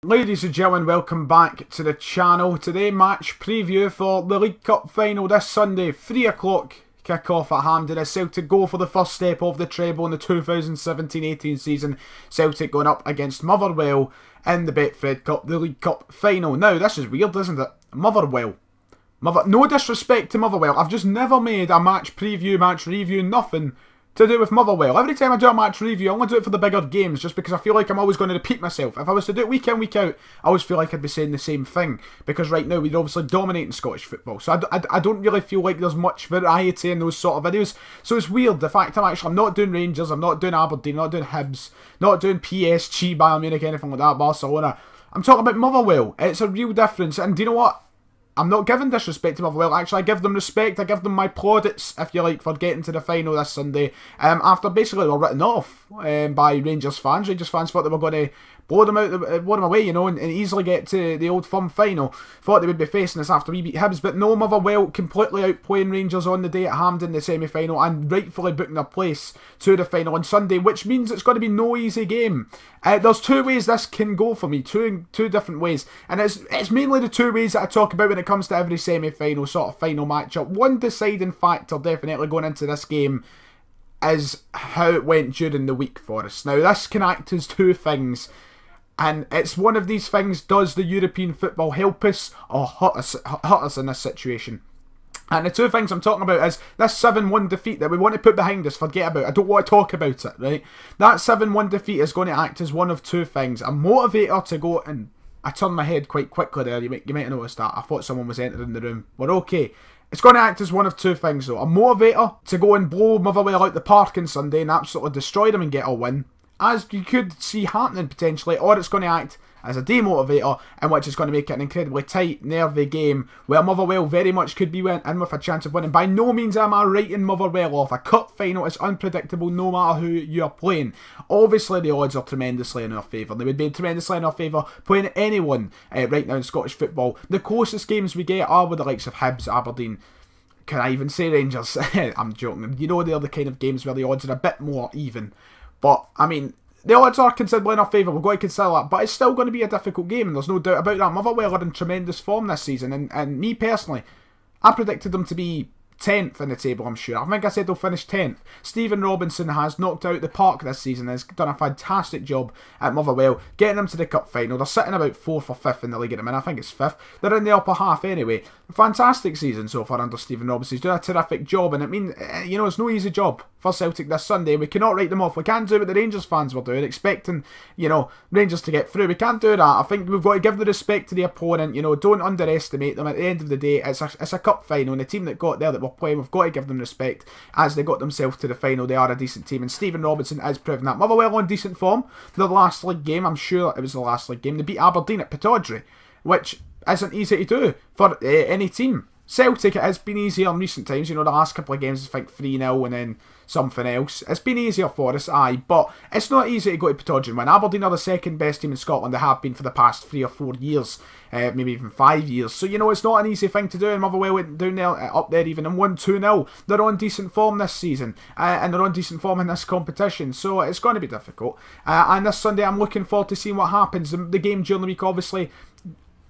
Ladies and gentlemen, welcome back to the channel. Today, match preview for the League Cup final this Sunday, 3 o'clock kick-off at Hampden as Celtic go for the first step of the treble in the 2017-18 season. Celtic going up against Motherwell in the Betfred Cup, the League Cup final. Now, this is weird, isn't it? Motherwell. No disrespect to Motherwell, I've just never made a match preview, match review, nothing to do with Motherwell. Every time I do a match review, I only do it for the bigger games, just because I feel like I'm always going to repeat myself. If I was to do it week in, week out, I always feel like I'd be saying the same thing, because right now we're obviously dominating Scottish football, so I don't really feel like there's much variety in those sort of videos. So it's weird, the fact I'm not doing Rangers, I'm not doing Aberdeen, I'm not doing Hibs, not doing PSG, Bayern Munich, anything like that, Barcelona. I'm talking about Motherwell. It's a real difference, and do you know what? I'm not giving disrespect to Motherwell. Actually, I give them respect. I give them my plaudits, if you like, for getting to the final this Sunday. After basically they were written off by Rangers fans. Rangers fans thought they were going to blow them away, you know, and easily get to the Old Firm final. Thought they would be facing us after we beat Hibs, but no, Motherwell completely outplaying Rangers on the day at Hampden in the semi-final and rightfully booking their place to the final on Sunday, which means it's going to be no easy game. There's two ways this can go for me, two different ways, and it's mainly the two ways that I talk about when it comes to every semi-final sort of final matchup. One deciding factor definitely going into this game is how it went during the week for us. Now, this can act as two things, and it's one of these things: does the European football help us or hurt us in this situation? And the two things I'm talking about is this 7-1 defeat that we want to put behind us, forget about. I don't want to talk about it, right? That 7-1 defeat is going to act as one of two things: a motivator to go, and I turned my head quite quickly there, you might have noticed that. I thought someone was entering the room. We're okay. It's going to act as one of two things though: a motivator to go and blow Motherwell out the park on Sunday and absolutely destroy them and get a win, as you could see happening potentially, or it's going to act as a demotivator, in which it's going to make it an incredibly tight, nervy game where Motherwell very much could be in with a chance of winning. By no means am I writing Motherwell off. A cup final is unpredictable no matter who you're playing. Obviously the odds are tremendously in our favour. They would be tremendously in our favour playing anyone right now in Scottish football. The closest games we get are with the likes of Hibs, Aberdeen. Can I even say Rangers? I'm joking. You know, they're the kind of games where the odds are a bit more even. But, I mean, the odds are considerably in our favour, we're going to consider that, but it's still going to be a difficult game, and there's no doubt about that. Motherwell are in tremendous form this season, and me personally, I predicted them to be 10th in the table, I'm sure. I think I said they'll finish 10th. Stephen Robinson has knocked out the park this season and has done a fantastic job at Motherwell, getting them to the cup final. They're sitting about 4th or 5th in the league at the minute. I think it's 5th. They're in the upper half anyway. A fantastic season so far under Stephen Robinson. He's doing a terrific job, and I mean, you know, it's no easy job for Celtic this Sunday. We cannot write them off. We can't do what the Rangers fans were doing, expecting, you know, Rangers to get through. We can't do that. I think we've got to give the respect to the opponent. You know, don't underestimate them. At the end of the day, it's a cup final, and the team that got there that we're playing, we've got to give them respect as they got themselves to the final. They are a decent team, and Stephen Robinson has proven that. Motherwell on decent form. Their last league game, I'm sure it was the last league game, they beat Aberdeen at Pittodrie, which isn't easy to do for any team. Celtic, it has been easier in recent times. You know, the last couple of games, I think 3-0 and then something else. It's been easier for us, aye, but it's not easy to go to Pittodrie and win. Aberdeen are the second best team in Scotland. They have been for the past 3 or 4 years, maybe even 5 years. So, you know, it's not an easy thing to do, and Motherwell went down there, up there even, and won 2-0. They're on decent form this season, and they're on decent form in this competition, so it's going to be difficult. And this Sunday, I'm looking forward to seeing what happens. The game during the week, obviously,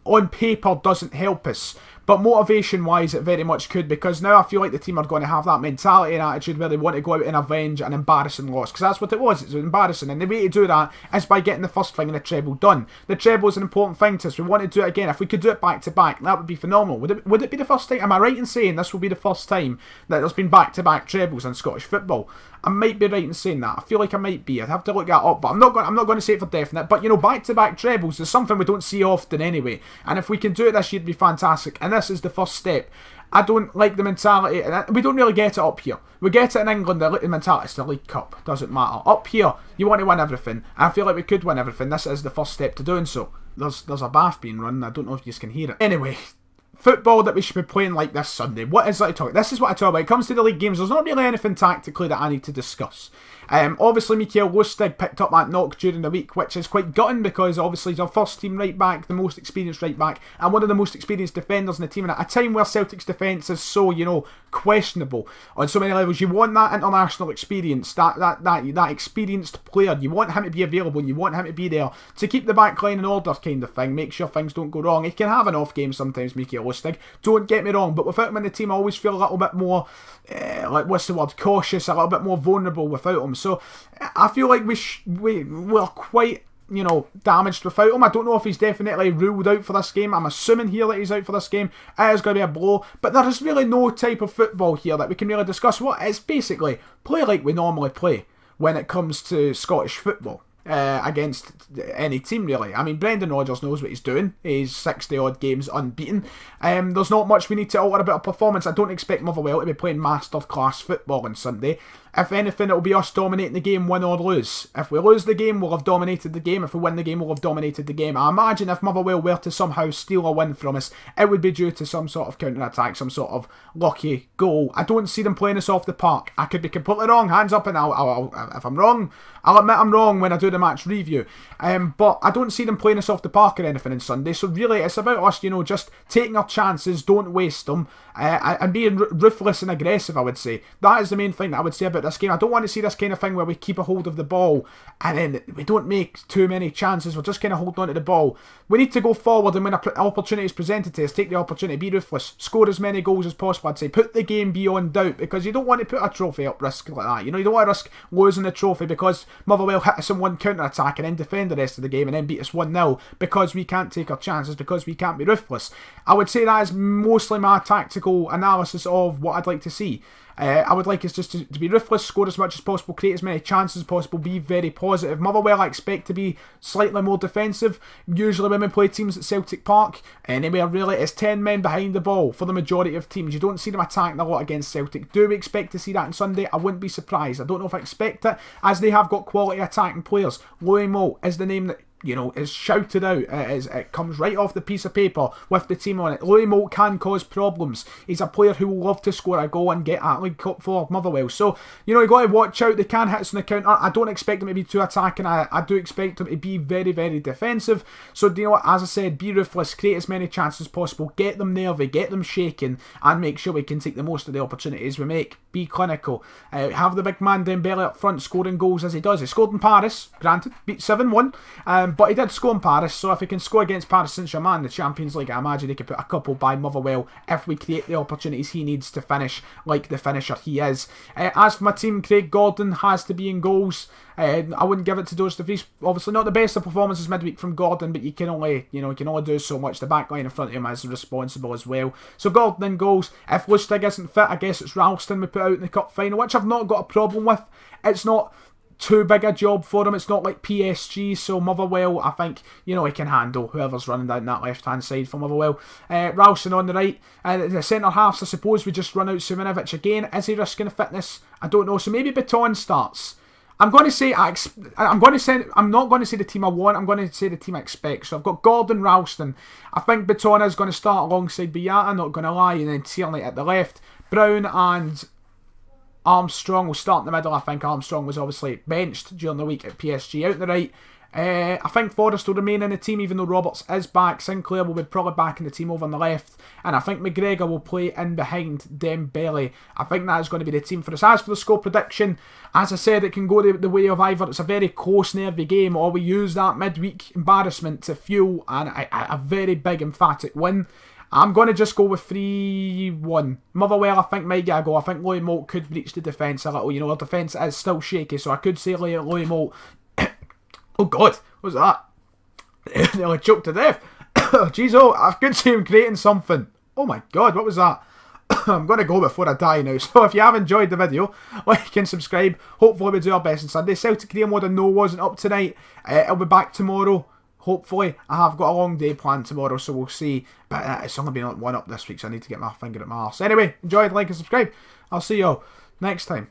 on paper doesn't help us, but motivation wise it very much could, because now I feel like the team are going to have that mentality and attitude where they want to go out and avenge an embarrassing loss, because that's what it was. It's embarrassing, and the way to do that is by getting the first thing in the treble done. The treble is an important thing to us. We want to do it again. If we could do it back to back, that would be phenomenal. Would it be the first time? Am I right in saying this will be the first time that there's been back to back trebles in Scottish football? I might be right in saying that. I feel like I might be. I'd have to look that up, but I'm not going to say it for definite. But you know, back-to-back trebles is something we don't see often anyway. And if we can do it this year, it'd be fantastic. And this is the first step. I don't like the mentality, and we don't really get it up here. We get it in England, the mentality is the League Cup. Doesn't matter. Up here, you want to win everything. And I feel like we could win everything. This is the first step to doing so. There's a bath being run. I don't know if you can hear it. Anyway, football that we should be playing like this Sunday. What is that to talk about? This is what I talk about. When it comes to the league games, there's not really anything tactically that I need to discuss. Obviously, Mikael Lustig picked up that knock during the week, which is quite gutting because obviously he's our first team right back, the most experienced right back, and one of the most experienced defenders in the team. And at a time where Celtic's defence is so, you know, questionable on so many levels, you want that international experience, that experienced player. You want him to be available, and you want him to be there to keep the back line in order, kind of thing. Make sure things don't go wrong. He can have an off game sometimes, Mikael Lustig. Don't get me wrong, but without him in the team, I always feel a little bit more, like, what's the word, cautious, a little bit more vulnerable without him. So I feel like we're quite, you know, damaged without him. I don't know if he's definitely ruled out for this game. I'm assuming here that he's out for this game. It is going to be a blow, but there is really no type of football here that we can really discuss. What is basically play like we normally play when it comes to Scottish football. Against any team, really. I mean, Brendan Rodgers knows what he's doing. He's 60 odd games unbeaten. There's not much we need to alter about our performance. I don't expect Motherwell to be playing masterclass football on Sunday. If anything, it'll be us dominating the game, win or lose. If we lose the game, we'll have dominated the game. If we win the game, we'll have dominated the game. I imagine if Motherwell were to somehow steal a win from us, it would be due to some sort of counter-attack, some sort of lucky goal. I don't see them playing us off the park. I could be completely wrong. Hands up, and if I'm wrong, I'll admit I'm wrong when I do the match review. But I don't see them playing us off the park or anything on Sunday. So really, it's about us, you know, just taking our chances, don't waste them, and being ruthless and aggressive, I would say. That is the main thing that I would say about this game. I don't want to see this kind of thing where we keep a hold of the ball and then we don't make too many chances. We're just kind of holding on to the ball. We need to go forward, and when an opportunity is presented to us, take the opportunity, be ruthless, score as many goals as possible, I'd say. Put the game beyond doubt, because you don't want to put a trophy up risk like that. You know, you don't want to risk losing the trophy because Motherwell hit us in one counter-attack and then defend the rest of the game and then beat us 1-0 because we can't take our chances, because we can't be ruthless. I would say that is mostly my tactical analysis of what I'd like to see. I would like us just to be ruthless, score as much as possible, create as many chances as possible, be very positive. Motherwell I expect to be slightly more defensive. Usually when we play teams at Celtic Park, anyway, really, it's 10 men behind the ball for the majority of teams. You don't see them attacking a lot against Celtic. Do we expect to see that on Sunday? I wouldn't be surprised. I don't know if I expect it, as they have got quality attacking players. Louis Moult is the name that, you know, is shouted out. It comes right off the piece of paper with the team on it. Louis Moult can cause problems. He's a player who will love to score a goal and get at League Cup for Motherwell. So, you know, you got to watch out. They can hit us on the counter. I don't expect them to be too attacking. I do expect them to be very, very defensive. So, you know what, as I said, be ruthless, create as many chances as possible, get them nervy, get them shaking, and make sure we can take the most of the opportunities we make. Be clinical. Have the big man Dembele up front scoring goals as he does. He scored in Paris, granted, beat 7-1. But he did score in Paris, so if he can score against Paris Saint-Germain in the Champions League, I imagine he could put a couple by Motherwell if we create the opportunities he needs to finish like the finisher he is. As for my team, Craig Gordon has to be in goals. I wouldn't give it to Doris de Vries. Obviously not the best of performances midweek from Gordon, but you can only do so much. The back line in front of him is responsible as well. So Gordon in goals. If Lustig isn't fit, I guess it's Ralston we put out in the cup final, which I've not got a problem with. It's not too big a job for him. It's not like PSG, so Motherwell, I think, you know, he can handle whoever's running down that left-hand side for Motherwell. Ralston on the right. The centre-halves, I suppose we just run out Simonovic again. Is he risking fitness? I don't know. So maybe Baton starts. I'm going to say, I'm not going to say the team I want, I'm going to say the team I expect. So I've got Gordon, Ralston. I think Baton is going to start alongside Beata, not going to lie, and then Tierney at the left. Brown and Armstrong will start in the middle. I think Armstrong was obviously benched during the week at PSG. Out the right, I think Forrest will remain in the team even though Roberts is back. Sinclair will be probably back in the team over on the left. And I think McGregor will play in behind Dembele. I think that is going to be the team for us. As for the score prediction, as I said, it can go the way of either it's a very close, nervy game, or we use that midweek embarrassment to fuel a very big, emphatic win. I'm going to just go with 3-1. Motherwell, I think, might get a goal. I think Louis Moult could breach the defence a little. You know, our defence is still shaky, so I could say Louis Moult. Oh, God. What was that? Nearly choked to death. Jeez, I could see him creating something. Oh, my God. What was that? I'm going to go before I die now. So if you have enjoyed the video, like and subscribe. Hopefully we do our best on Sunday. Celtic Real Mode, I know wasn't up tonight. I'll be back tomorrow. Hopefully, I have got a long day planned tomorrow, so we'll see. But it's only been one up this week, so I need to get my finger at my arse. Anyway, enjoy, like and subscribe. I'll see you all next time.